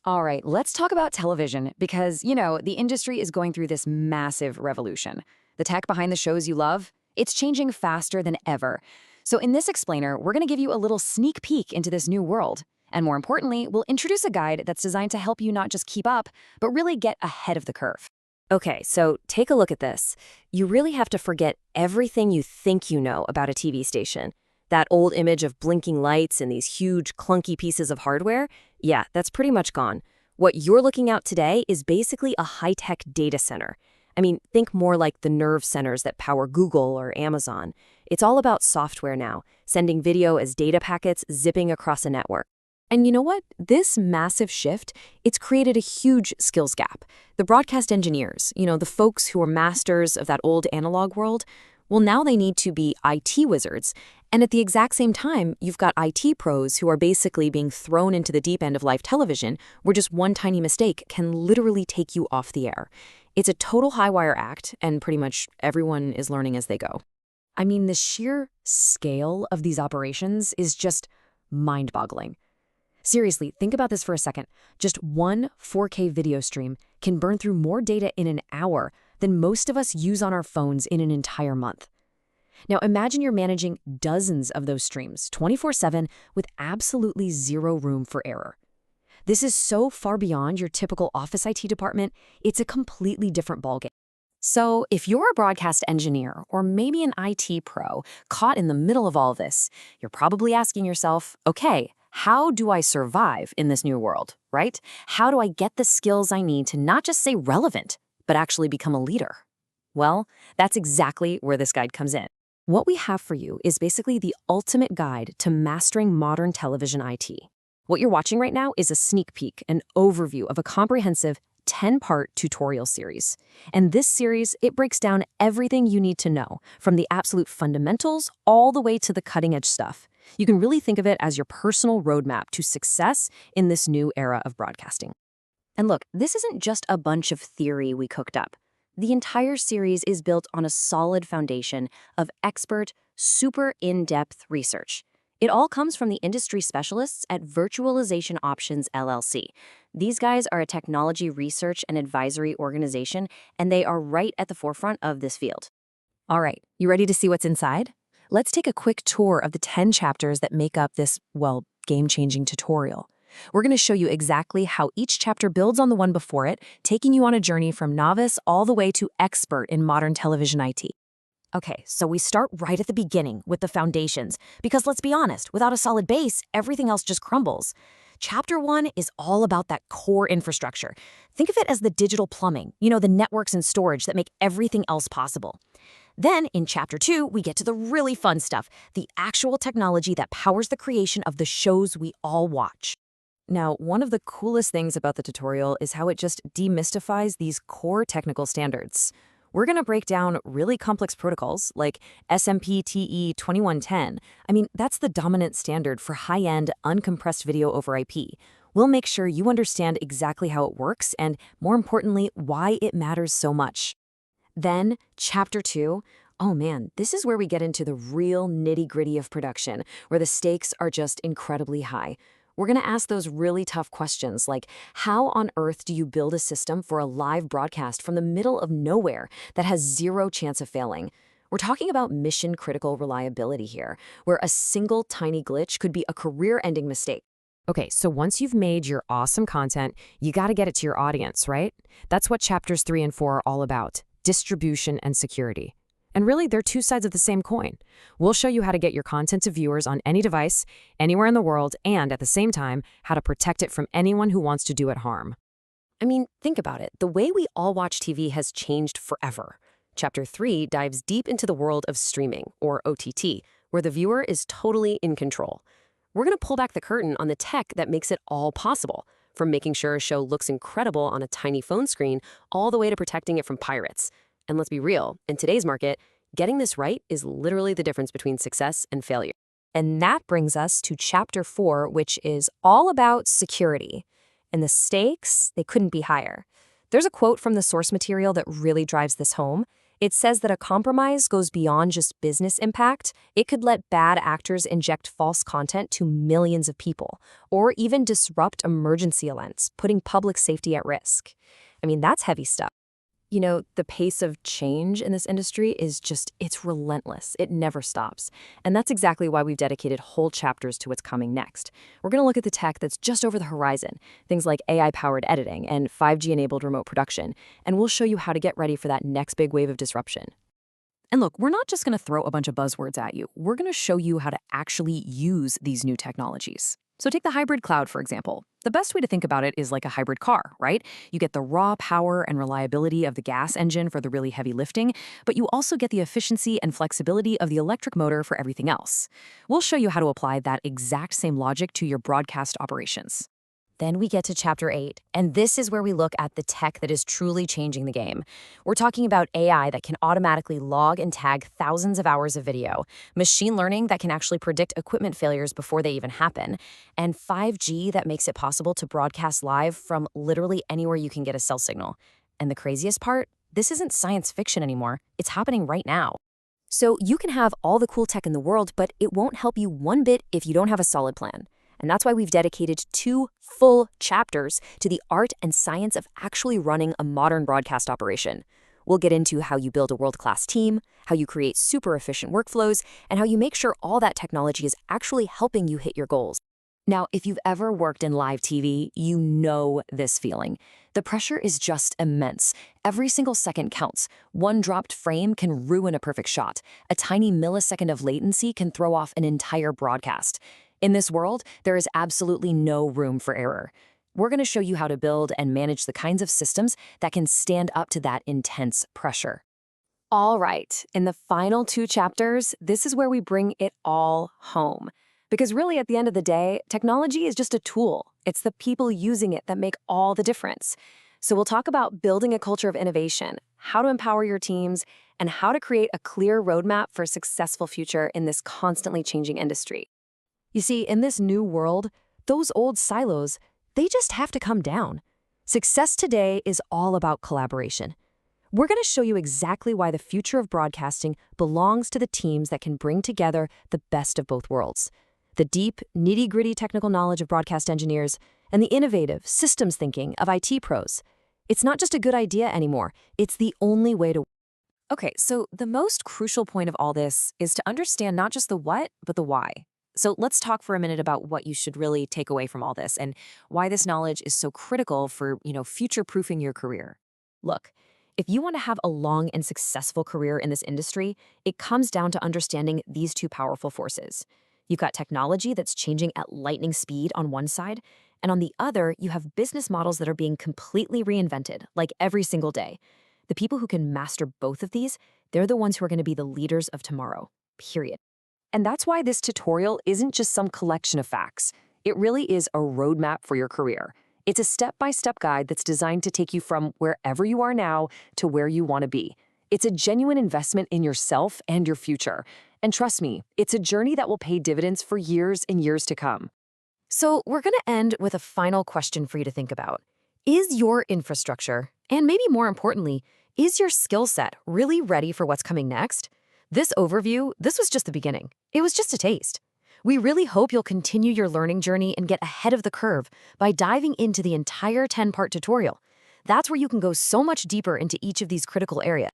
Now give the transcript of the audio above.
All right, let's talk about television because, the industry is going through this massive revolution. The tech behind the shows you love, it's changing faster than ever. So in this explainer, we're going to give you a little sneak peek into this new world. And more importantly, we'll introduce a guide that's designed to help you not just keep up, but really get ahead of the curve. Okay, so take a look at this. You really have to forget everything you think you know about a TV station. That old image of blinking lights and these huge, clunky pieces of hardware, yeah, that's pretty much gone. What you're looking at today is basically a high-tech data center. I mean, think more like the nerve centers that power Google or Amazon. It's all about software now, sending video as data packets zipping across a network. And you know what? This massive shift, it's created a huge skills gap. The broadcast engineers, the folks who are masters of that old analog world, well, now they need to be IT wizards. And at the exact same time, you've got IT pros who are basically being thrown into the deep end of live television, where just one tiny mistake can literally take you off the air. It's a total high-wire act, and pretty much everyone is learning as they go. I mean, the sheer scale of these operations is just mind-boggling. Seriously, think about this for a second. Just one 4K video stream can burn through more data in an hour than most of us use on our phones in an entire month. Now imagine you're managing dozens of those streams 24/7 with absolutely zero room for error. This is so far beyond your typical office IT department, it's a completely different ballgame. So if you're a broadcast engineer or maybe an IT pro caught in the middle of all this, you're probably asking yourself, okay, how do I survive in this new world, right? How do I get the skills I need to not just stay relevant, but actually become a leader? Well, that's exactly where this guide comes in. What we have for you is basically the ultimate guide to mastering modern television IT. What you're watching right now is a sneak peek, an overview of a comprehensive 10-part tutorial series. And this series, it breaks down everything you need to know, from the absolute fundamentals all the way to the cutting-edge stuff. You can really think of it as your personal roadmap to success in this new era of broadcasting. And look, this isn't just a bunch of theory we cooked up. The entire series is built on a solid foundation of expert, super in-depth research. It all comes from the industry specialists at Virtualization Options LLC. These guys are a technology research and advisory organization, and they are right at the forefront of this field. All right, you ready to see what's inside? Let's take a quick tour of the 10 chapters that make up this, game-changing tutorial. We're going to show you exactly how each chapter builds on the one before it, taking you on a journey from novice all the way to expert in modern television IT. Okay, so we start right at the beginning with the foundations, because let's be honest, without a solid base, everything else just crumbles. Chapter 1 is all about that core infrastructure. Think of it as the digital plumbing, the networks and storage that make everything else possible. Then, in Chapter 2, we get to the really fun stuff, the actual technology that powers the creation of the shows we all watch. Now, one of the coolest things about the tutorial is how it just demystifies these core technical standards. We're going to break down really complex protocols like SMPTE 2110. I mean, that's the dominant standard for high-end, uncompressed video over IP. We'll make sure you understand exactly how it works and, more importantly, why it matters so much. Then, Chapter 2, oh man, this is where we get into the real nitty-gritty of production, where the stakes are just incredibly high. We're going to ask those really tough questions like, how on earth do you build a system for a live broadcast from the middle of nowhere that has zero chance of failing? We're talking about mission-critical reliability here, where a single tiny glitch could be a career-ending mistake. Okay, so once you've made your awesome content, you got to get it to your audience, right? That's what chapters 3 and 4 are all about, distribution and security. And really, they're two sides of the same coin. We'll show you how to get your content to viewers on any device, anywhere in the world, and at the same time, how to protect it from anyone who wants to do it harm. I mean, think about it. The way we all watch TV has changed forever. Chapter 3 dives deep into the world of streaming, or OTT, where the viewer is totally in control. We're going to pull back the curtain on the tech that makes it all possible, from making sure a show looks incredible on a tiny phone screen, all the way to protecting it from pirates. And let's be real, in today's market, getting this right is literally the difference between success and failure. And that brings us to Chapter 4, which is all about security. And the stakes, they couldn't be higher. There's a quote from the source material that really drives this home. It says that a compromise goes beyond just business impact. It could let bad actors inject false content to millions of people, or even disrupt emergency alerts, putting public safety at risk. I mean, that's heavy stuff. You know, the pace of change in this industry is it's relentless. It never stops. And that's exactly why we've dedicated whole chapters to what's coming next. We're going to look at the tech that's just over the horizon, things like AI-powered editing and 5G-enabled remote production, and we'll show you how to get ready for that next big wave of disruption. And look, we're not just going to throw a bunch of buzzwords at you. We're going to show you how to actually use these new technologies. So take the hybrid cloud, for example. The best way to think about it is like a hybrid car, right? You get the raw power and reliability of the gas engine for the really heavy lifting, but you also get the efficiency and flexibility of the electric motor for everything else. We'll show you how to apply that exact same logic to your broadcast operations. Then we get to Chapter 8, and this is where we look at the tech that is truly changing the game. We're talking about AI that can automatically log and tag thousands of hours of video, machine learning that can actually predict equipment failures before they even happen, and 5G that makes it possible to broadcast live from literally anywhere you can get a cell signal. And the craziest part? This isn't science fiction anymore. It's happening right now. So you can have all the cool tech in the world, but it won't help you one bit if you don't have a solid plan. And that's why we've dedicated 2 full chapters to the art and science of actually running a modern broadcast operation. We'll get into how you build a world-class team, how you create super efficient workflows, and how you make sure all that technology is actually helping you hit your goals. Now, if you've ever worked in live TV, you know this feeling. The pressure is just immense. Every single second counts. One dropped frame can ruin a perfect shot. A tiny millisecond of latency can throw off an entire broadcast. In this world, there is absolutely no room for error. We're going to show you how to build and manage the kinds of systems that can stand up to that intense pressure. All right, in the final 2 chapters, this is where we bring it all home. Because really, at the end of the day, technology is just a tool. It's the people using it that make all the difference. So we'll talk about building a culture of innovation, how to empower your teams, and how to create a clear roadmap for a successful future in this constantly changing industry. You see, in this new world, those old silos, they just have to come down. Success today is all about collaboration. We're going to show you exactly why the future of broadcasting belongs to the teams that can bring together the best of both worlds. The deep, nitty-gritty technical knowledge of broadcast engineers and the innovative systems thinking of IT pros. It's not just a good idea anymore. It's the only way to. Okay, so the most crucial point of all this is to understand not just the what, but the why. So let's talk for a minute about what you should really take away from all this and why this knowledge is so critical for, future-proofing your career. Look, if you want to have a long and successful career in this industry, it comes down to understanding these 2 powerful forces. You've got technology that's changing at lightning speed on one side, and on the other, you have business models that are being completely reinvented, like every single day. The people who can master both of these, they're the ones who are going to be the leaders of tomorrow, period. And that's why this tutorial isn't just some collection of facts. It really is a roadmap for your career. It's a step-by-step guide that's designed to take you from wherever you are now to where you want to be. It's a genuine investment in yourself and your future. And trust me, it's a journey that will pay dividends for years and years to come. So we're going to end with a final question for you to think about. Is your infrastructure, and maybe more importantly, is your skill set really ready for what's coming next? This overview, this was just the beginning. It was just a taste. We really hope you'll continue your learning journey and get ahead of the curve by diving into the entire 10-part tutorial. That's where you can go so much deeper into each of these critical areas.